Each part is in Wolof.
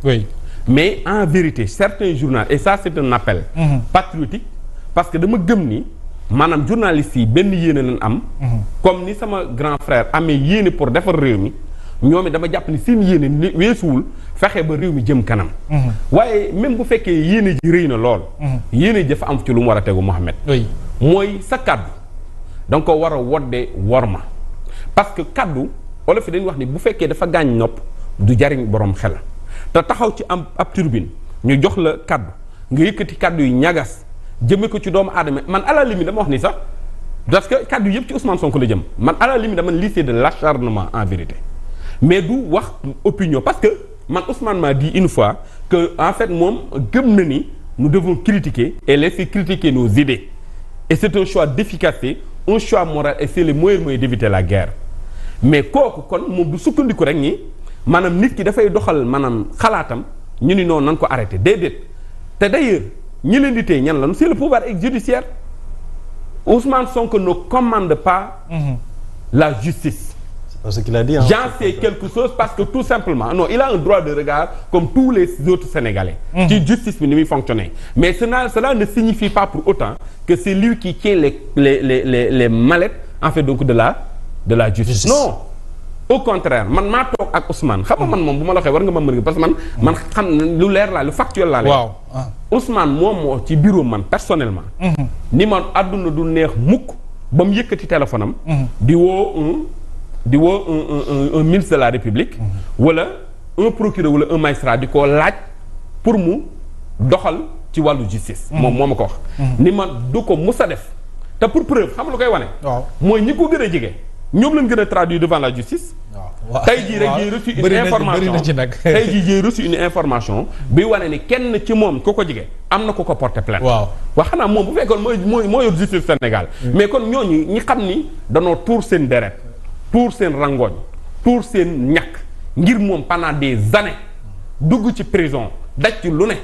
oui mais en vérité certains journaux et ça c'est un appel patriotique parce que dama gëm ni maanaam journalistes yi benn yéene lañ am comme ni sama grand frère amee yéene pour defar réew mi ñoom it dama jàpp ni seen yéene ni weesuwul fexe ba réew mi jëm kanam waaye même bu fekkee yéene ji rëy na lool yéene ji dafa am ci lu mu war a tegu Mohamed mooy sa kaddu da nga ko war a wodde worma parce que kaddu wala fi dañuy wax ni bu fekkee dafa gaañ nopp du jariñ borom xel te taxaw ci am ab turbine ñu jox la kaddu nga yëkkati kaddu yu ñagas jëme ko ci doomu aadama man à la limite dama wax ni sax parce que kaddu yëpp ci Ousmane Sonko la jëm man à la limite dama lycée de l'acharnement en vérité mais du wax opinion parce que man Ousmane m'a dit une fois que en fait moom gëm na ni nous devons critiquer et laisser critiquer nos idées et c'est un choix d'efficacité un choix moral et c'est le meilleur moyen d'éviter la guerre mais kooku kon moom du sukkandiku rek ni maanaam nit ki dafay doxal maanaam xalaatam ñu ni noonu nan ko arrêté déedéet te d'ailleurs ñi leen di tey ñan la c'est le pouvoir judiciaire Ousmane Sonko ne commande pas la justice. C'est pas ce qu'il a dit. J'en sais quelque chose parce que tout simplement non il a un droit de regard comme tous les autres Sénégalais. ci justice bi ni muy fonctionner mais cela ne signifie pas pour autant que c'est lui qui tient les mallettes en fait donc de la justice. Non. Au contraire man maa toog ak Ousmane xam nga man moom bu ma la waxee war nga ma mën parce que man xam lu leer laa lu factuel laa lay waaw Ousmane moom moo ci bureau man personnellement ni man àdduna du neex mukk ba mu yëkkati téléphone am di woo un ministre de la République wala un procureur wala un magistrat di ko laaj pour mu doxal ci wàllu justice moom moo ma ko wax ni man du ko mus a def te pour preuve xam nga lu koy wane mooy ñi ko gën a jege ñoom lañ gën a traduire devant la justice. waaw tey jii rek j'ai reçu une information tey jii j'ai reçu une information bi wane ni kenn ci moom ku ko jege am na ku ko porter plainte. waaw xanaa moom bu fekkoon mooy yor justice Sénégal. mais kon ñooñu ñi xam ni danoo tuur seen deret tuur seen rangooñ tuur seen ñàkk ngir moom pendant des années dugg ci prison daj ci lu ne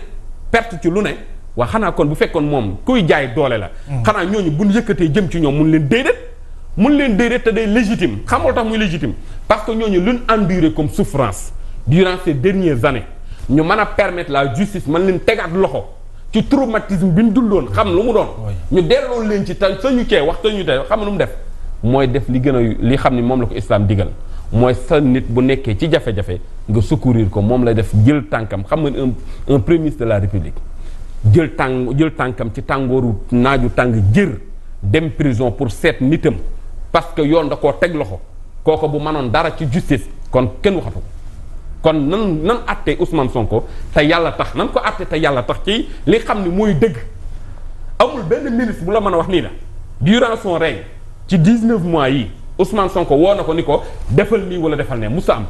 perte ci lu ne waa xanaa kon bu fekkoon moom kuy jaay doole la. xanaa ñooñu bu ñu yëkkatee jëm ci ñoom mun leen déedéet. mun leen déedéet te day légitime xamoo tax muy légitime parce que ñooñu luñ enduré comme souffrance durant ces dernières années ñu mën a permettre la justice mën leen tegaat loxo ci traumatisme bi ñu dundoon xam lu mu doon. ñu delloo leen ci te sañu cee wax sañu te xam lu mu def. mooy def li gën a li xam ni moom la ko islam digal mooy sa nit bu nekkee ci jafe-jafe nga secourir ko moom lay def jël tànkam xam nga un premier ministre de la République jël tànkam ci tàngooru naaju tàng jër dem prison pour seet nitam. parce que yoon da koo teg loxo kooko bu mënoon dara ci justice kon kenn waxatu ko kon nan àtte Ousmane Sonko te yàlla tax nan ko àtte te yàlla tax ci li xam ne mooy dëgg amul benn ministre bu la mën a wax nii la durant son règne ci 19 mois yi Ousmane Sonko woo na ko ni ko defal nii wala defal ne musa am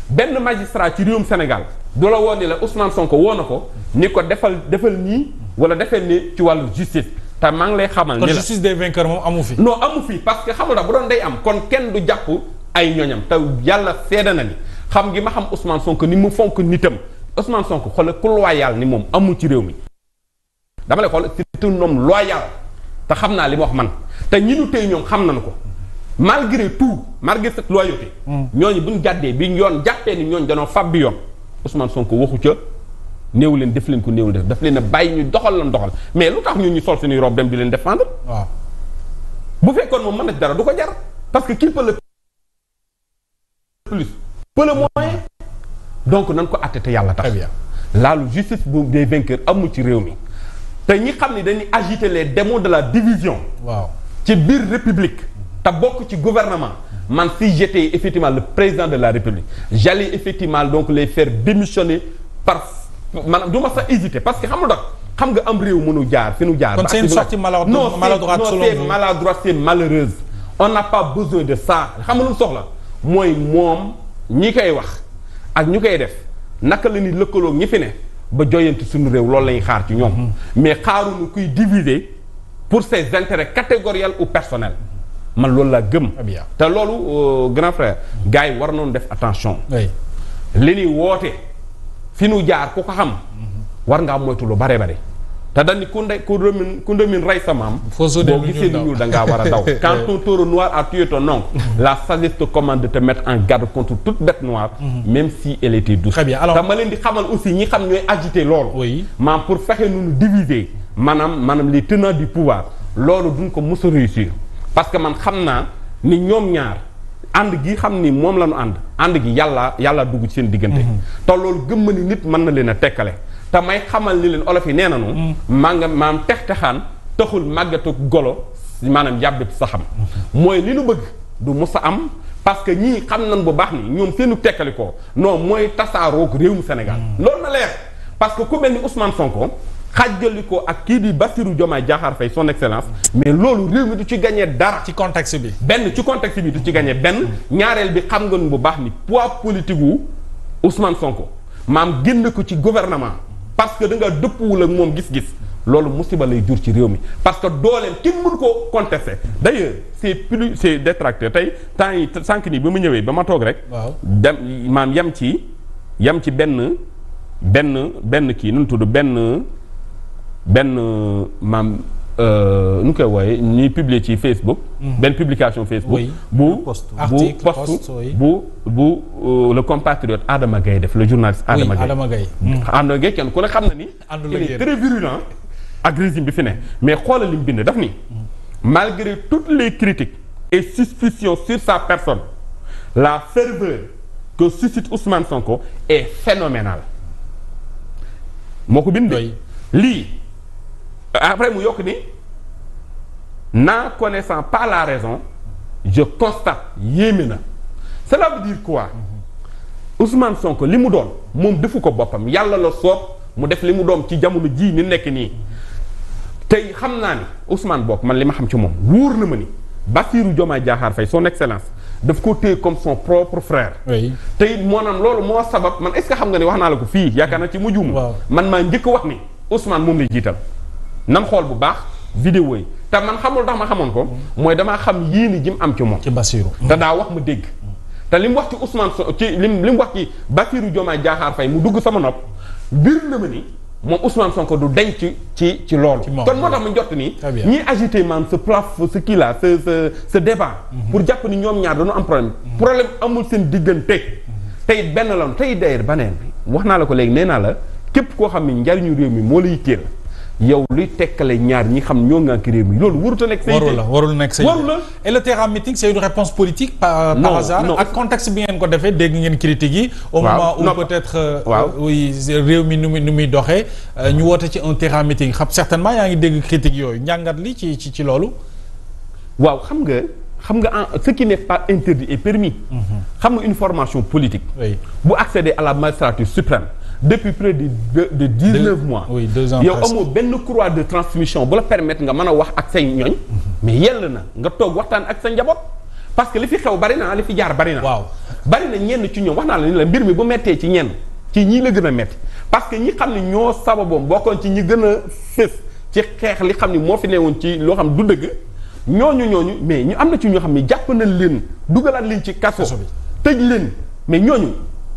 benn magistrat ci réewum Sénégal du la woo ni la Ousmane Sonko woo na ko ni ko defal nii wala defal ni ci wàllu justice te maa ngi lay xamal ni la justice des vainqueurs moom amu fi. non amu fi parce que xamul da bu doon day am kon kenn du jàpp ay ñoñam te yàlla seede na ni xam gi ma xam Ousmane Sonko ni mu fonk nitam Ousmane Sonko xoolal ku loyal ni moom amul ci réew mi. dama lay xool c'est un homme loyal te xam naa li ma wax man te ñi nu tey ñoom xam nañu ko malgré tout malgré cette loyauté. ñooñu bu ñu jàddee bi yoon jàppee ni ñooñu danoo fab bi yoon Ousmane Sonko waxu ca. néew leen def leen ko néew def daf leen a bàyyi ñu doxal lan doxal mais lu tax ñun ñu sol suñuy robe dem di leen défendre. waaw bu fekkoon moom mën na ci dara du ko jar parce que qui peut le plus peut le moyen donc nan ko àtte te yàlla tax. très bien laalu justice bu des vainqueurs amul ci réew mi te ñi xam ne dañuy agiter les démons de la division. waaw ci biir république te bokk ci gouvernement. man si j'étais effectivement le président de la république j'allais effectivement donc les faire démissionner par. maanaam du ma sax hésiter parce que xam nga am réew mënu jaar fi nu jaar. kon c'est une sortie maladroite selon vous. Non, c'est maladroite, c'est malheureuse. On n'a pas besoin de ça xam nga lu soxla mooy moom ñi koy wax ak ñu koy def naka la ni lëkkaloo ñi fi ne ba joyanti suñu réew loolu la ñuy xaar ci ñoom. mais xaaruñu kuy diviser pour ses intérêts catégoriels ou personnels man loolu laa gëm. te loolu grand frère gars yi war nañu def attention. li ñuy woote. fi nu jaar ku ko xam war ngaa moytu lu bare bare te dañ ni ku ndemin rey sa maam. boo gisee lu ñuul da ngaa war a daw. quand ton taureau noir a tué ton oncle. la sagesse te commande de te mettre en garde contre toute bête noire. même si elle était douce. très bien alors te ma leen di xamal aussi ñi xam ñooy agiter loolu. oui maam pour fexe nu ñu diviser maanaam les tenants du pouvoir loolu duñ ko mës a réussir parce que man xam naa ni ñoom ñaar. ànd gi xam ni moom la ñu ànd gi yàlla dugg ci seen diggante. te loolu gëm ma ni nit mën na leen a tekkale. te may xamal ni leen olof yi nee nañu. maam textexaan taxul màggatu golo maanaam yàbbit saxam. mooy li nu bëgg du mus a am parce que ñii xam nañ bu baax ni ñoom seenu tekkali ko non mooy tasaaroog réewum Sénégal. loolu na leer parce que ku mel ni Ousmane Sonko. xajjali ko ak kii di Bassirou Diomaye Diakhar Faye son excellence mais loolu réew mi du ci gagné dara. ci contexte bi. ci contexte bi du ci gagné benn. ñaareel bi xam nga bu baax ni poids politique wu Ousmane Sonko maam génn ko ci gouvernement parce que da nga dëppwul ak moom gis-gis loolu musiba lay jur ci réew mi parce que dooleem kenn mënu ko contester. d'ailleurs c'est détracteur tey temps yi sànq nii ba mu ñëwee ba ma toog rek. waaw dem maam yem ci benn kii nu mu tudd benn maam nu koy wooye ñuy publier ci Facebook. benn publication Facebook. bu le compatriote Adama Gaye def le journaliste. Adama Gaye Adama Gaye kenn ku ne xam na ni. il est très virulent ak régime bi fi ne mais xoolal li mu bind daf ni. malgré toutes les critiques et suspicions sur sa personne la ferveur que suscite Ousmane Sonko est phénoménale. moo ko bind lii. après mu yokk ni n'en connaissant pas la raison je constate yéeme na cela veut dire quoi Ousmane Sonko li mu doon moom defu ko boppam yàlla la soob mu def li mu doon ci jamono jii ni nekk nii tey xam naa ni Ousmane bokk man li ma xam ci moom wóor na ma ni Bassirou Diomaye Diakhar Faye son excellence daf ko téye comme son propre frère. oui tey moo naam loolu moo sabab man est-ce que xam nga ni wax naa la ko fii yaakaar na ci mujjuma man maa njëkk wax ni Ousmane moom lay jiital. nan xool bu baax vidéo yi te man xamul tax ma xamoon ko mooy damaa xam yéene ji mu am ci moom. ci Bassirou te daa wax ma dégg. te li mu wax ci Ousmane li mu wax ci Bassirou Diomaye Diakhar Faye mu dugg sama nopp bir na ma ni moom Ousmane Sonko du denc ci loolu. kon moo tax ma jot nii. ñiy agité maanaam ce plafond ce kii là ce débat. pour jàpp ni ñoom ñaar dañu am problème. problème amul seen diggante. tey benn la tey d'ailleurs baneen bi wax naa la ko léegi nee naa la képp koo xam ne njariñu réew mi moo la yitteel. yow luy tekkale ñaar ñi xam ñoo ngi réew mi loolu warut a nekk. warul nekk say et le terrain meeting c'est une réponse politique. par hasard ak contexte bi ngeen ko defee dégg ngeen critiques yi. au moment où peut-être. oui réew mi nu muy doxee. ñu woote ci un terrain meeting xam certainement yaa ngi dégg critiques yooyu njàngat li ci loolu. waaw xam nga ce qui n'est pas interdit est permis. xam nga une formation politique. bu accéder à la magistrature suprême. depuis près de 19 mois. oui 2 ans yow amoo benn courroie de transmission bu la permettre nga mën a wax ak say ñooñ. mais yell na nga toog waxtaan ak sa njaboot. parce que li fi xew bari na li fi jaar bari na. waaw bari na ñenn ci ñoom wax naa la ni la mbir mi bu mettee ci ñenn ci ñii la gën a metti parce que ñi xam ne ñoo sababoom bokkoon ci ñi gën a fës ci xeex li xam ni moo fi newoon ci loo xam du dëgg ñooñu mais ñu am na ci ñoo xam ne jàpp nañ leen dugalaat leen ci kaso bi tëj leen mais ñooñu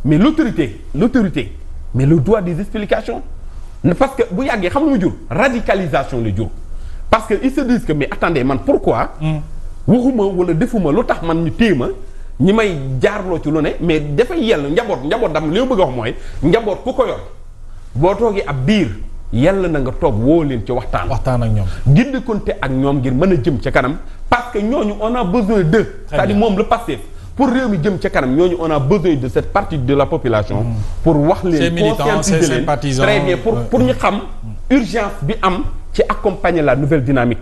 mais l'autorité mais le droit des explications parce que bu yàggee xam nga mu jur radicalisation la jur parce que ils se disent que mais attendez man pourquoi waxuma wala defuma lu tax man ñu téye ma ñi may jaarloo ci lu ne mais dafay yell njaboot dam li ma bëgg a wax mooy njaboot ku ko yor boo toogee ab biir yell na nga toog woo leen ci waxtaan ak ñoom gindikonte ak ñoom ngir mën a jëm ca kanam parce que ñooñu on a besoin d'eux c'est-à-dire moom le passé pour réew mi jëm ca kanam ñooñu on a besoin de cette partie de la population pour wax leen conscientiser leen très bien pour ñu xam urgence bi am ci accompagner la nouvelle dynamique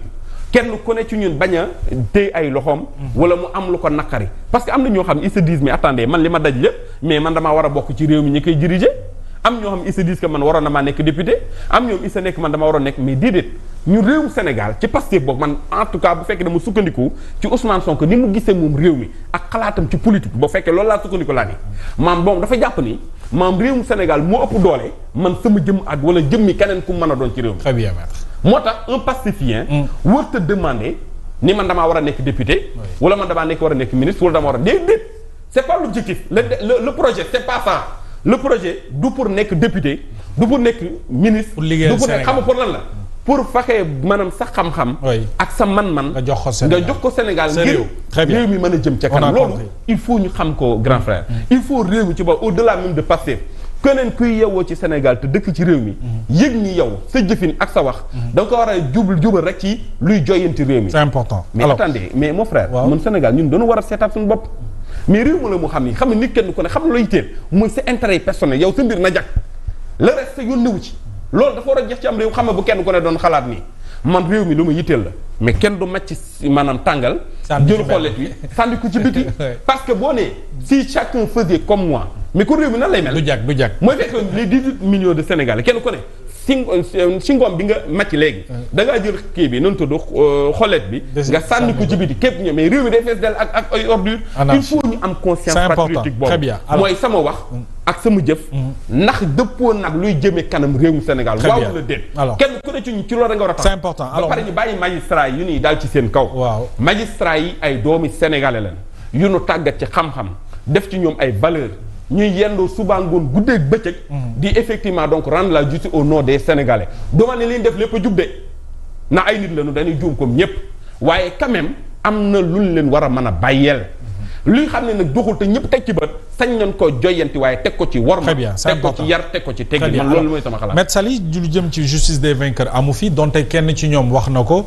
kenn ku ne ci ñun bañ a téye ay loxoom wala mu am lu ko naqari parce que am na ñoo xam ils se disent mais attendez man li ma daj lépp mais man damaa war a bokk ci réew mi ñi koy diriger am ñoo xam ils se disent que man waroon na maa nekk député am ñoom ils se nekk man dama waroon nekk mais déedéet ñu réewum Sénégal ci Pastef boog man en tout cas bu fekkee dama sukkandiku ci Ousmane Sonko ni mu gisee moom réew mi ak xalaatam ci politique boo fekkee loolu laa sukkandiku laa ni maam boom dafa jàpp ni maam réewum Sénégal moo ëpp doole man sama jëm ak wala jëmmi keneen ku mën a doon ci réew mi. Très bien moo tax un pastefien war te demander ni man damaa war a nekk député wala man damaa war a nekk ministre wala damaa war a déedéet c'est pas l'objectif le projet c'est pas ça le projet du pour nekk député du pour nekk ministre du pour nekk xam nga pour lan la pour fexe maanaam sa xam-xam. ak sa man-man. nga jox ko Sénégal ngir réew mi mën a jëm ca kanam. loolu il faut ñu xam ko grand frère. il faut réew mi ci ba au-delà même de Pastef keneen kuy yewoo ci Sénégal te dëkk ci réew mi. yëg ni yow sa jëfin ak sa wax. da nga ko war a jubal rek ci luy joyanti réew mi. c'est important. mais attendez mais mon frère. mun Sénégal ñun dañu war a seetaat suñu bopp. mais réew mi la mu xam ni nit kenn ku ne xam na looy teel mooy sa intérêt personnel yow sa mbir na jag le reste yónnewu ci. loolu dafa war a jeex ci am réew xam nga bu kenn ku ne doon xalaat nii man réew mi lu ma yitteel la mais kenn du màcc maanaam tàngal. jël xollet wi sànni ko ci biti. parce que boo nee si chacun faisait comme moi mais ku réew mi nan lay mel. du jag mooy fekk les 18 millions de Sénégalais kenn ku ne si ngoom bi nga màcc léegi. da ngaa jël kii bi noonu tudd xollet bi. nga sànni ko ci biti képp ñoom mais réew mi day fees del ak ay ordures. il faut ñu am conscience patriotique boobu mooy sama wax. ak sama jëf. ndax dëppoo nag luy jëmee kanam réewum Sénégal. waaw la déet. kenn ku ne ci loolu da nga war a tax. c'est important alors ba pare ñu bàyyi magistrat yi yu ñuy daal ci seen kaw. waaw magistrat yi ay doomi sénégalais lañ yu nu tàggat ci xam-xam def ci ñoom ay valeur ñuy yendoo suba ngoon guddeeg bëccëg. di effectivement donc rendre la justice au nom des sénégalais. duma ne li ñu def lépp a jub de na ay nit lañu dañuy juum comme ñëpp waaye quand même am na luñ leen war a mën a bàyyeel. luy xam ne nag doxul te ñëpp teg ci bët sañ nañ ko joyanti waaye teg ko ci worma. très bien c'est important teg ko ci yar teg ko ci teggi man loolu mooy sama xalaat. Maître Sali lu jëm ci justice des vainqueurs amu fi donte kenn ci ñoom wax na ko.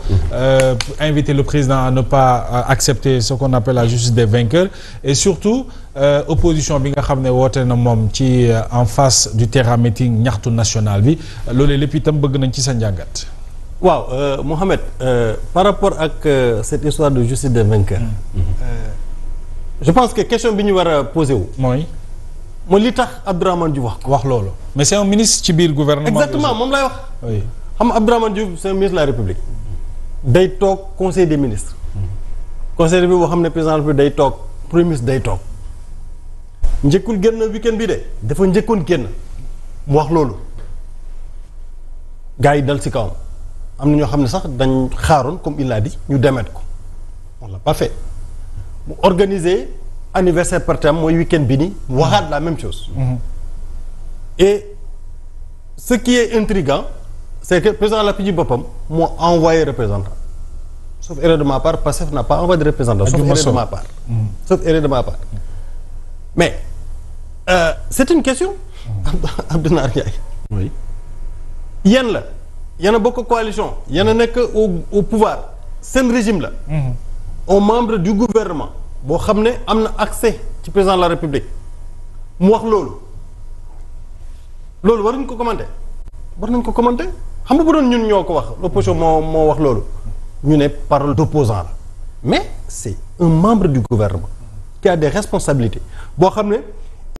inviter le président à ne pas accepter ce qu'on appelle la justice des vainqueurs et surtout opposition bi nga xam ne woote na moom ci en face du Terra meeting ñaxtu national bi loolu lépp itam bëgg nañ ci sa njàngat. waaw Mohamed par rapport ak cette histoire de justice des vainqueurs. je pense que question bi ñu war a posé wu. mooy li tax Abdourahmane Diouf wax loolu. mais c'est un ministre ci biir gouvernement. exactement moom lay wax. oui xam nga Abdourahmane Diouf c'est un ministre de la République. day toog conseil des ministres. conseil bi boo xam ne président bi day toog premier ministre day toog. njëkkul génn week-end bi de dafa njëkkoon génn mu wax loolu. gars yi dal ci kawam am na ñoo xam ne sax dañ xaaroon comme il l'a dit ñu demet ko on l'a pas fait. mu organiser anniversaire par thème mooy week-end bi ni mu waxaat la même chose. et ce qui est intriguant c'est que président la République boppam moo envoyé représentant sauf erreur de ma part Pastef n'a pas envoyé de représentant sauf erreur de ma part sauf erreur de ma part mais c'est une question Abdoulaye Ndiaye oui yéen la yéen a bokk coalition yéen a nekk au pouvoir seen régime la aux membres du gouvernement boo xam ne am na accès ci président de la République mu wax loolu war nañ ko commenter xam nga bu doon ñun ñoo ko wax l'opposition moo wax loolu ñu ne parole d'opposant la mais c'est un membre du gouvernement qui a des responsabilités boo xam ne